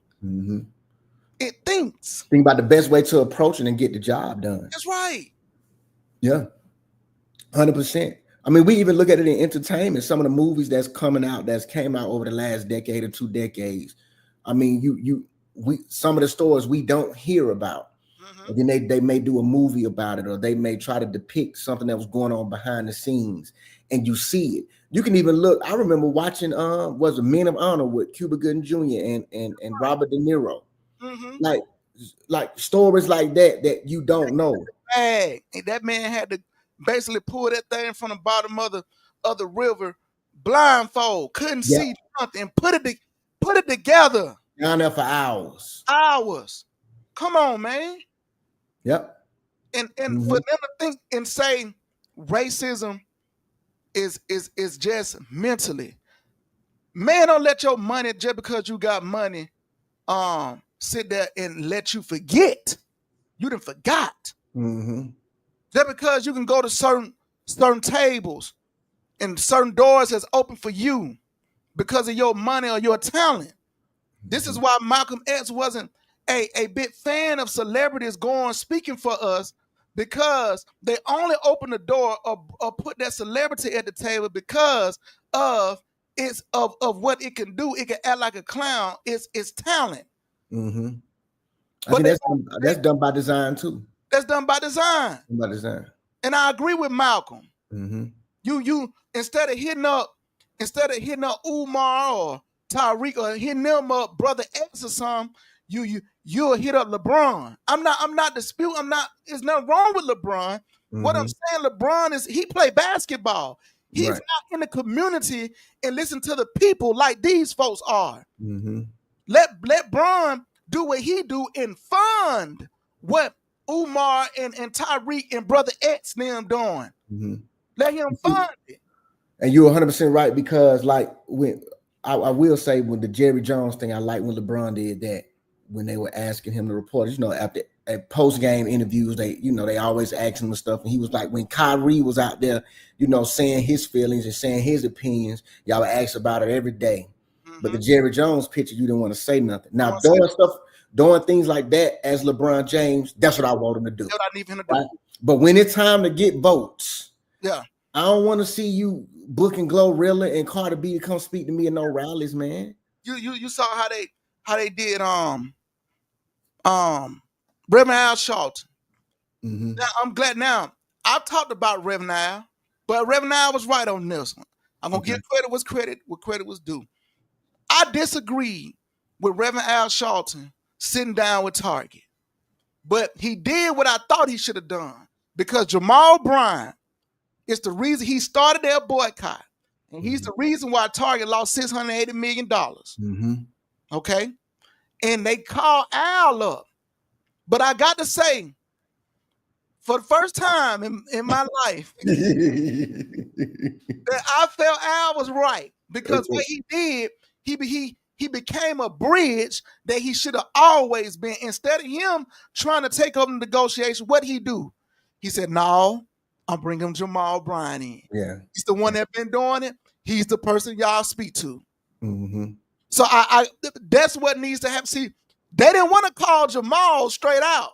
It thinks. Think about the best way to approach it and get the job done. That's right. Yeah. 100%. I mean, we even look at it in entertainment. Some of the movies that's came out over the last decade or 2 decades. I mean, some of the stories we don't hear about. And then they may do a movie about it, or they may try to depict something that was going on behind the scenes, and you see it. You can even look. I remember watching was it Men of Honor with Cuba Gooding Jr. and Robert De Niro. Like stories like that you don't know. And that man had to basically pull that thing from the bottom of the river, blindfold, couldn't see nothing, and put it together. Down there for hours. Come on, man. Yep. And for them to think and say racism is just mentally. Man, don't let your money, just because you got money, sit there and let you forget. You done forgot. Just because you can go to certain tables and certain doors that's open for you because of your money or your talent. This is why Malcolm X wasn't a big fan of celebrities going speaking for us, because they only open the door or put that celebrity at the table because of what it can do. It can act like a clown. It's talent. I think that's done by design too. That's done by design. By design. And I agree with Malcolm. You instead of hitting up Umar or Tyreek or hitting them up, Brother X or something, you'll hit up LeBron. I'm not disputing. There's nothing wrong with LeBron. What I'm saying, LeBron is he play basketball. He's not in the community and listen to the people like these folks are. Let Bron do what he do and fund what Umar and Tyreek and Brother X them doing. Let him fund it. And you're 100% right, because like when I will say, when the Jerry Jones thing, I like when LeBron did that, when they were asking him, the reporters, after at post-game interviews, they always ask him the stuff. And he was like, when Kyrie was out there, saying his feelings and saying his opinions, y'all would ask about it every day. But the Jerry Jones picture, you didn't want to say nothing. Now, doing things like that as LeBron James, that's what I want him to do. That's what I need him to do. Right? But when it's time to get votes, I don't want to see you booking Glorilla and Carter B to come speak to me in no rallies, man. You saw how they did Reverend Al Shelton. Now, I'm glad now. I've talked about Reverend Al, but Reverend Al was right on this one. I'm gonna give credit what credit was due. I disagreed with Reverend Al Shelton sitting down with Target, but he did what I thought he should have done, because Jamal Bryant is the reason he started their boycott, and he's the reason why Target lost $680 million. Okay, and they called Al up. But I got to say, for the first time in my life, that I felt Al was right, because what he did, he became a bridge that he should have always been. Instead of him trying to take over the negotiation, what he do? He said, "No, I'm bringing Jamal Bryant in. Yeah, he's the one that been doing it. He's the person y'all speak to." So I that's what needs to happen. See, they didn't want to call Jamal straight out.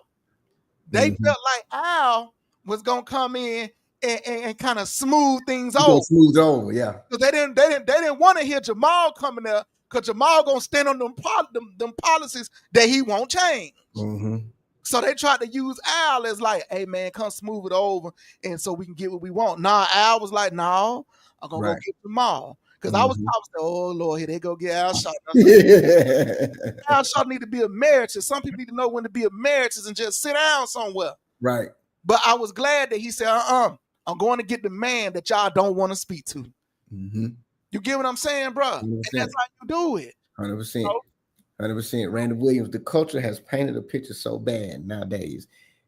They felt like Al was gonna come in and kind of smooth things over. Smooth over, yeah. Because they didn't want to hear Jamal coming there, because Jamal gonna stand on them policies that he won't change. So they tried to use Al as like, "Hey man, come smooth it over, and so we can get what we want." Nah, Al was like, "No, I'm gonna go get Jamal." Because I was oh Lord, here they go get Al Shelton. Al Shelton need to be emeritus. Some people need to know when to be emeritus and just sit down somewhere. Right. But I was glad that he said, I'm going to get the man that y'all don't want to speak to. You get what I'm saying, bro? 100%. And that's how you do it. 100%. 100%. Randy Williams, the culture has painted a picture so bad nowadays.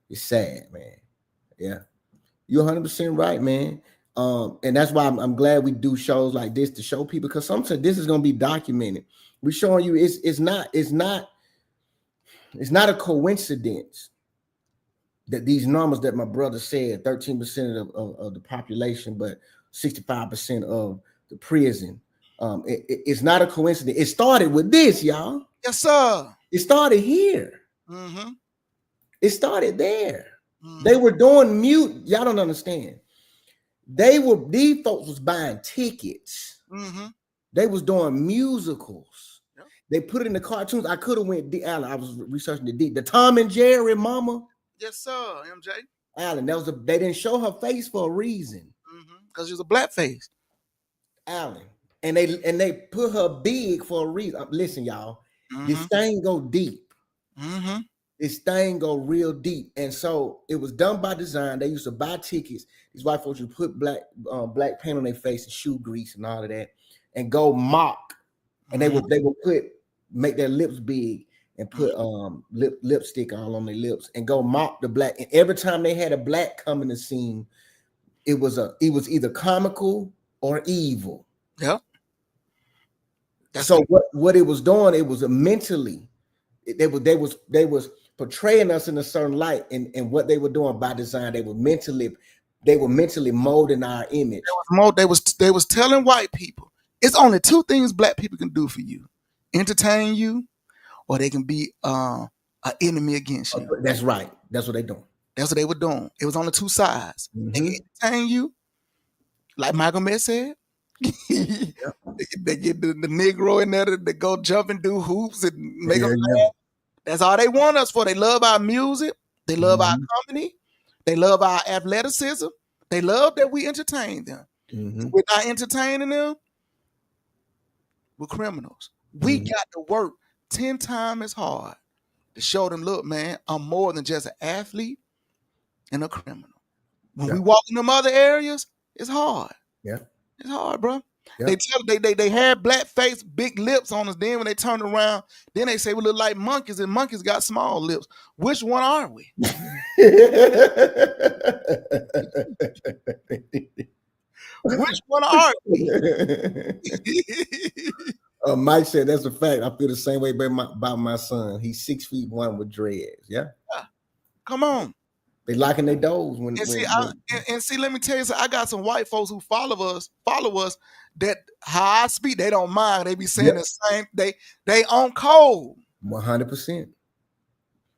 It's sad, man. Yeah. You're 100% right, man. And that's why I'm glad we do shows like this to show people, because sometimes this is going to be documented. We're showing you it's not a coincidence that these numbers that my brother said, 13% of the population, but 65% of the prison. It's not a coincidence. It started with this, y'all. Yes, sir. It started here. It started there. They were doing mute. Y'all don't understand. These folks was buying tickets. They was doing musicals. They put it in the cartoons. I could have went Alan. I was researching the Tom and Jerry mama. Yes, sir, MJ. Alan, they didn't show her face for a reason. Because she was a blackface. Alan. And they put her big for a reason. Listen, y'all, this thing go deep. This thing go real deep. And so it was done by design. They used to buy tickets. These white folks would put black paint on their face and shoe grease and all of that, and go mock. And they would make their lips big and put lipstick all on their lips and go mock the black. And every time they had a black come in the scene, it was either comical or evil. Yep. So what it was doing, it was mentally, they was portraying us in a certain light, and what they were doing by design, they were mentally molding our image. They was telling white people, it's only two things black people can do for you: entertain you, or they can be an enemy against you. That's right. That's what they doing. That's what they were doing. It was on the two sides. Mm-hmm. They can entertain you, like Michael Met said. They get the Negro in there to go jump and do hoops and make them laugh. That's all they want us for. They love our music. They love our comedy. They love our athleticism. They love that we entertain them. We're not entertaining them. We're criminals. We got to work 10 times as hard to show them, look, man, I'm more than just an athlete and a criminal. When we walk in them other areas, it's hard. Yeah. It's hard, bro. Yeah. They had blackface, big lips on us. Then when they turned around, then they say we look like monkeys, and monkeys got small lips. Which one are we? Which one are we? Mike said that's a fact. I feel the same way about my son. He's 6'1" with dreads. Yeah. Come on. They locking their doors when. See, let me tell you something. I got some white folks who follow us. That how I speak, they don't mind. They be saying the same. They on code. 100%.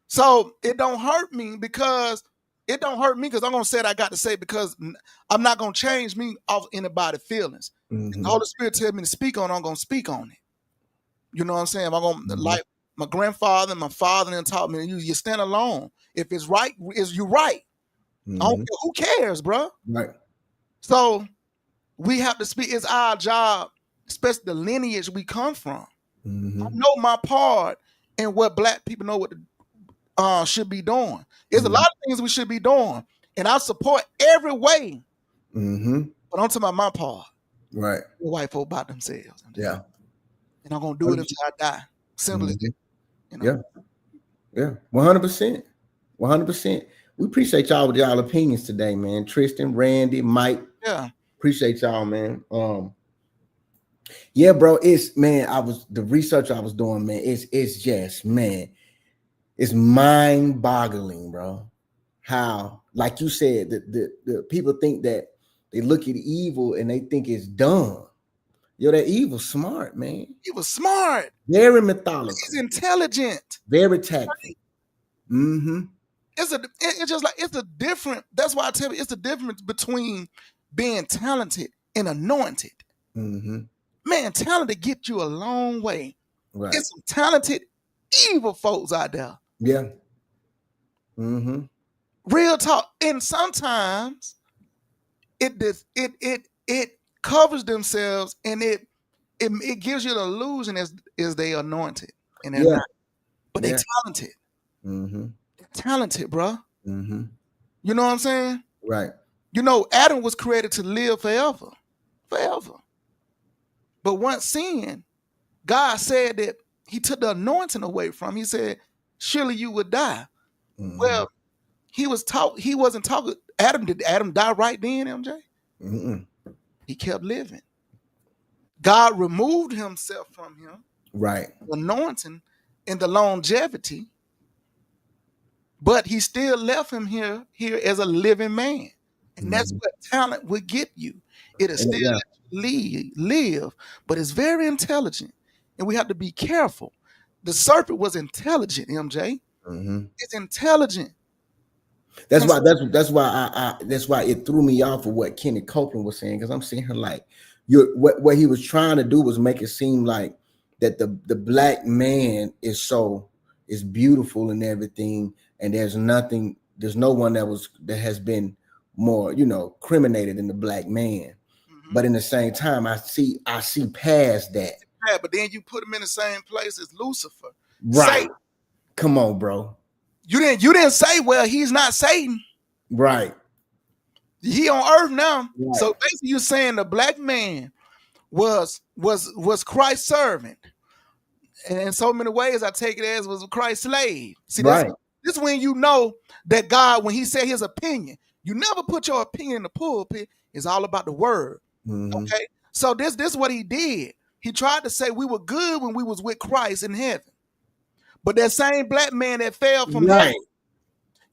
So it don't hurt me because I'm gonna say what I got to say, because I'm not gonna change me off anybody's feelings. The Holy Spirit tell me to speak on it, I'm gonna speak on it. You know what I'm saying? I'm gonna like my grandfather and my father and taught me, you stand alone. If it's right, you right. I don't care, who cares, bro? Right. So we have to speak. It's our job, especially the lineage we come from. I know my part in what black people know what should be doing. There's a lot of things we should be doing, and I support every way. But I'm talking about my part. Right. The white folk about themselves. Yeah. And I'm gonna do it until I die. Simple as that. You know? Yeah. 100%. 100%. We appreciate y'all with y'all opinions today, man. Tristan, Randy, Mike. Yeah. Appreciate y'all, man. Yeah, bro. The research I was doing, man. It's just, man, it's mind-boggling, bro. How, like you said, the people think that they look at evil and they think it's dumb. Yo, that evil smart, man. He was smart. Very methodical. He's intelligent. Very tactful. It's a different. That's why I tell you, it's the difference between being talented and anointed. Man, talented get you a long way. Right. It's some talented, evil folks out there. Yeah. Real talk. And sometimes it covers themselves, and it gives you the illusion as they anointed, and they're not. But they talented. They're talented, bro. You know what I'm saying? Right. You know, Adam was created to live forever. But once sin, God said that he took the anointing away from him. He said, surely you would die. Well, he wasn't talking. Did Adam die right then, MJ? He kept living. God removed himself from him. Right. The anointing and the longevity. But he still left him here as a living man. And that's what talent would get you. It'll still let you live, but it's very intelligent. And we have to be careful. The serpent was intelligent, MJ. It's intelligent. That's why it threw me off of what Kenny Copeland was saying, because I'm seeing her like what he was trying to do was make it seem like that the black man is beautiful and everything, and there's no one that has been more, criminated than the black man. But in the same time, I see past that. Yeah, but then you put him in the same place as Lucifer. Right. Satan. Come on, bro. You didn't say, well, he's not Satan. Right. He on earth now. Right. So basically you're saying the black man was Christ's servant. And in so many ways, I take it as was Christ's slave. See, Right. this is when you know that God, when he said his opinion, you never put your opinion in the pulpit. It's all about the word. Mhm. Okay. So this is what he did. He tried to say we were good when we was with Christ in heaven. But that same black man that fell from heaven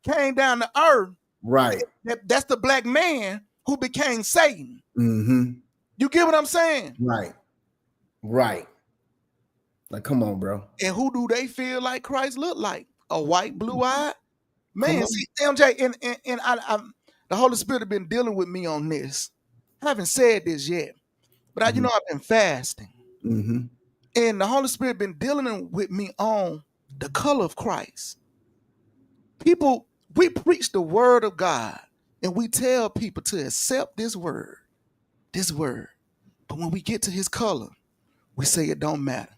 came down to earth. Right. That's the black man who became Satan. Mm-hmm. You get what I'm saying? Right. Right. Like, come on, bro. And who do they feel like Christ looked like? A white, blue-eyed man. on. See, MJ, and I, the Holy Spirit have been dealing with me on this. I haven't said this yet, but you know I've been fasting. Mm-hmm. And the Holy Spirit been dealing with me on the color of Christ. People, we preach the word of God, and we tell people to accept this word. But when we get to his color, we say it don't matter.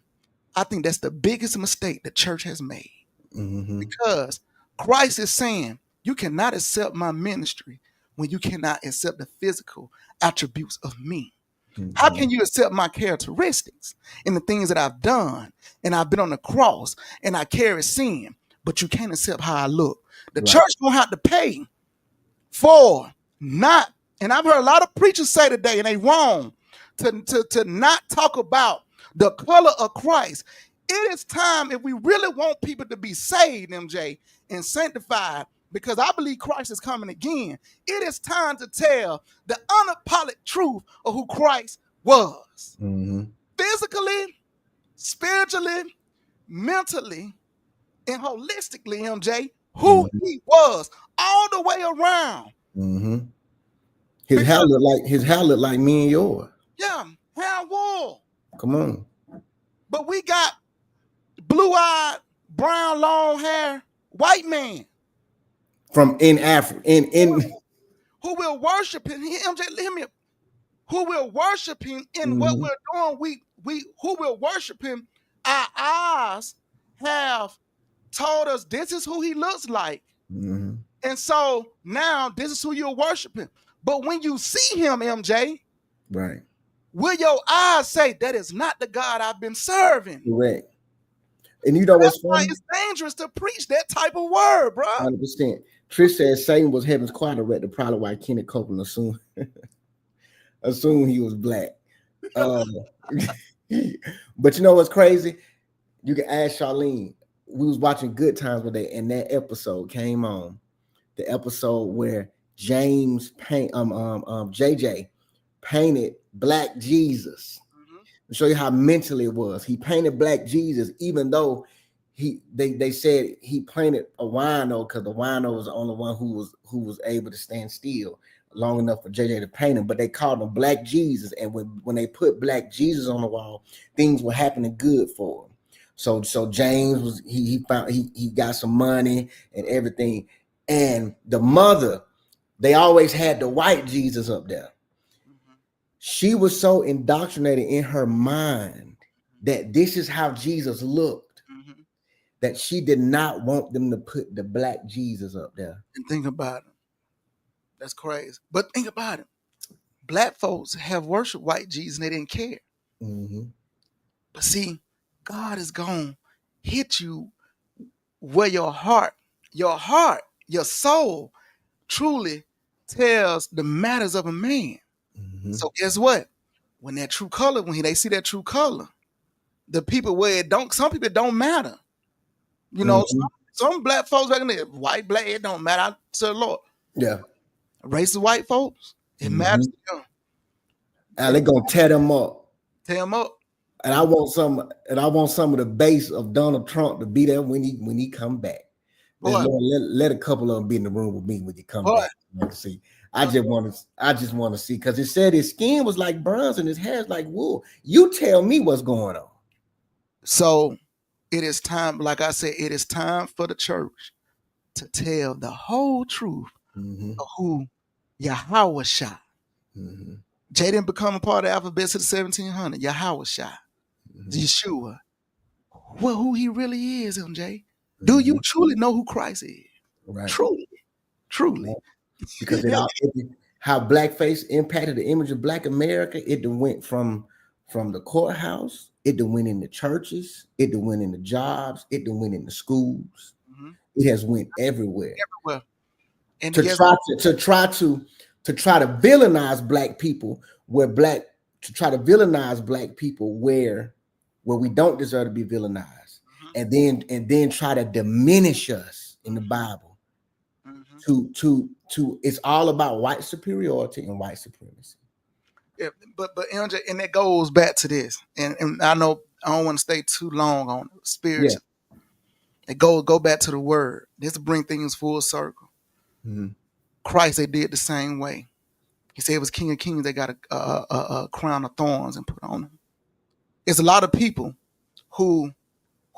I think that's the biggest mistake the church has made. Mm-hmm. Because Christ is saying, you cannot accept my ministry when you cannot accept the physical attributes of me. Mm-hmm. How can you accept my characteristics and the things that I've done? And I've been on the cross and I carry sin, but you can't accept how I look. The church gonna have to pay for not, and I've heard a lot of preachers say today, and they wrong, to not talk about the color of Christ. It is time, if we really want people to be saved, MJ, and sanctified, because I believe Christ is coming again, it is time to tell the unapologetic truth of who Christ was. Mm-hmm. Physically, spiritually, mentally, and holistically, MJ, who he was all the way around. Mm-hmm. His hair looked like me and yours. Yeah, hair wool. Come on. But we got blue-eyed, brown, long hair, white man. From in Africa, who will worship him. MJ, hear me. Who will worship him in what we're doing? We who will worship him? Our eyes have told us this is who he looks like. Mm-hmm. And so now this is who you're worshiping. But when you see him, MJ, right, will your eyes say that is not the God I've been serving? Correct. And you know what's funny? It's dangerous to preach that type of word, bro. 100%. Trish says Satan was heaven's choir director, probably why Kenneth Copeland assumed he was black. But you know what's crazy? You can ask Charlene. We was watching Good Times one day, and that episode came on. The episode where James JJ painted Black Jesus. To show you how mentally it was. He painted Black Jesus, even though they said he painted a wino because the wino was the only one who was able to stand still long enough for JJ to paint him. But they called him Black Jesus, and when they put Black Jesus on the wall, things were happening good for him. So James was he got some money and everything, and the mother, they always had the white Jesus up there. She was so indoctrinated in her mind that this is how Jesus looked, that she did not want them to put the Black Jesus up there. And think about it. That's crazy. But think about it. Black folks have worshiped white Jesus and they didn't care. Mm-hmm. But see, God is going to hit you where your heart, your soul truly tells the matters of a man. Mm-hmm. So guess what? When that true color, when they see that true color, the people where some people it don't matter. You know, some black folks back in there, white, black, it don't matter. I said, Lord. Yeah. Racist white folks, it matters to them. And they're gonna tear them up. Tear them up. And I want some of the base of Donald Trump to be there when he come back. Lord, let a couple of them be in the room with me when you come back. See. I just want to see, because it said his skin was like bronze and his hair is like wool. You tell me what's going on. So it is time, like I said, it is time for the church to tell the whole truth of who Yahweh Shai. Jay didn't become a part of the alphabet to the 1700. Yahweh Shai, Yeshua. Well, who he really is, MJ? Do you truly know who Christ is? Right. Truly. Because how blackface impacted the image of Black America, it went from from the courthouse, it done went in the churches, it done went in the jobs, it done went in the schools. Mhm. It has went everywhere. Everywhere. And To guess try to villainize black people where we don't deserve to be villainized, Mhm. and then try to diminish us in the Bible. Mhm. To it's all about white superiority and white supremacy. Yeah, but MJ, and that goes back to this, and I know I don't want to stay too long on it, Yeah. spiritual. It go back to the word. This will bring things full circle. Mhm. Christ, they did the same way. He said it was King of Kings. They got a crown of thorns and put on him. It's a lot of people who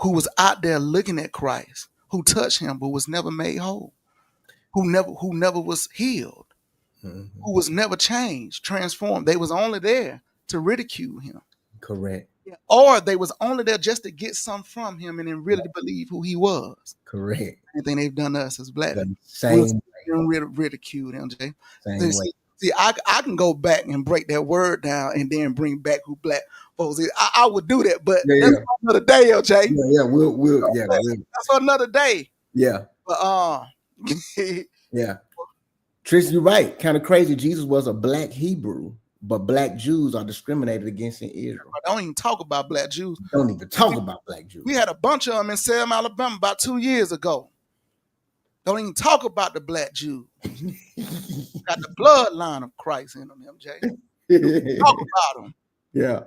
was out there looking at Christ, who touched him, but was never made whole, who never was healed, Mhm. who was never changed, transformed. They was only there to ridicule him. Correct. Or they was only there just to get something from him and then really believe who he was. Correct. Anything they've done to us as black The people. same Ridiculed, MJ. Same way. See, I can go back and break that word down and then bring back who black folks is. I would do that, but Yeah, that's yeah. for another day, LJ. We'll That's for another day. yeah. But Yeah. Tris, you're right. Kind of crazy. Jesus was a black Hebrew, but black Jews are discriminated against in Israel. I don't even talk about black Jews. Don't even talk about black Jews. We had a bunch of them in Selma, Alabama about 2 years ago. Don't even talk about the black Jews. Got the bloodline of Christ in them, MJ. Talk about them. Yeah.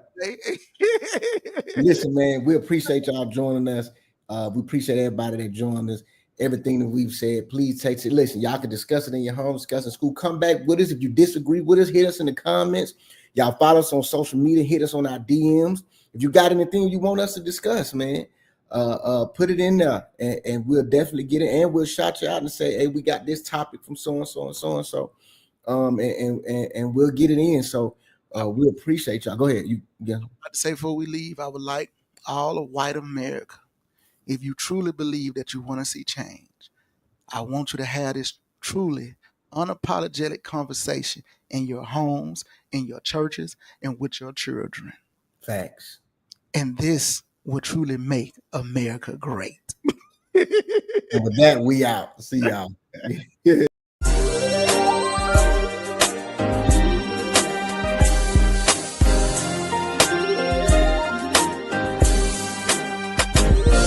Listen, man, we appreciate y'all joining us. We appreciate everybody that joined us. Everything that we've said, please take it. Listen, y'all can discuss it in your home, discuss in school. Come back with us. If you disagree with us, hit us in the comments. Y'all follow us on social media, hit us on our DMs. If you got anything you want us to discuss, man, put it in there and we'll definitely get it. And we'll shout you out and say, hey, we got this topic from so-and-so and so-and-so. And we'll get it in. So we appreciate y'all. Go ahead. I'd to say before we leave, I would like all of white America, if you truly believe that you want to see change, I want you to have this truly unapologetic conversation in your homes, in your churches, and with your children. Facts. And this will truly make America great. And with that, we out. See y'all.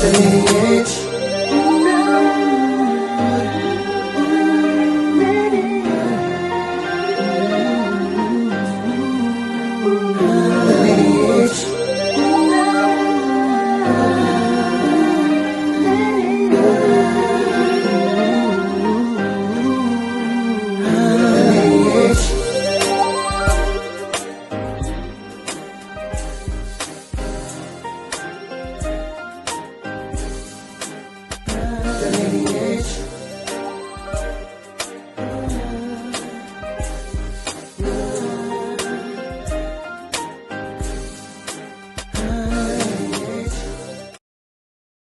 The lineage.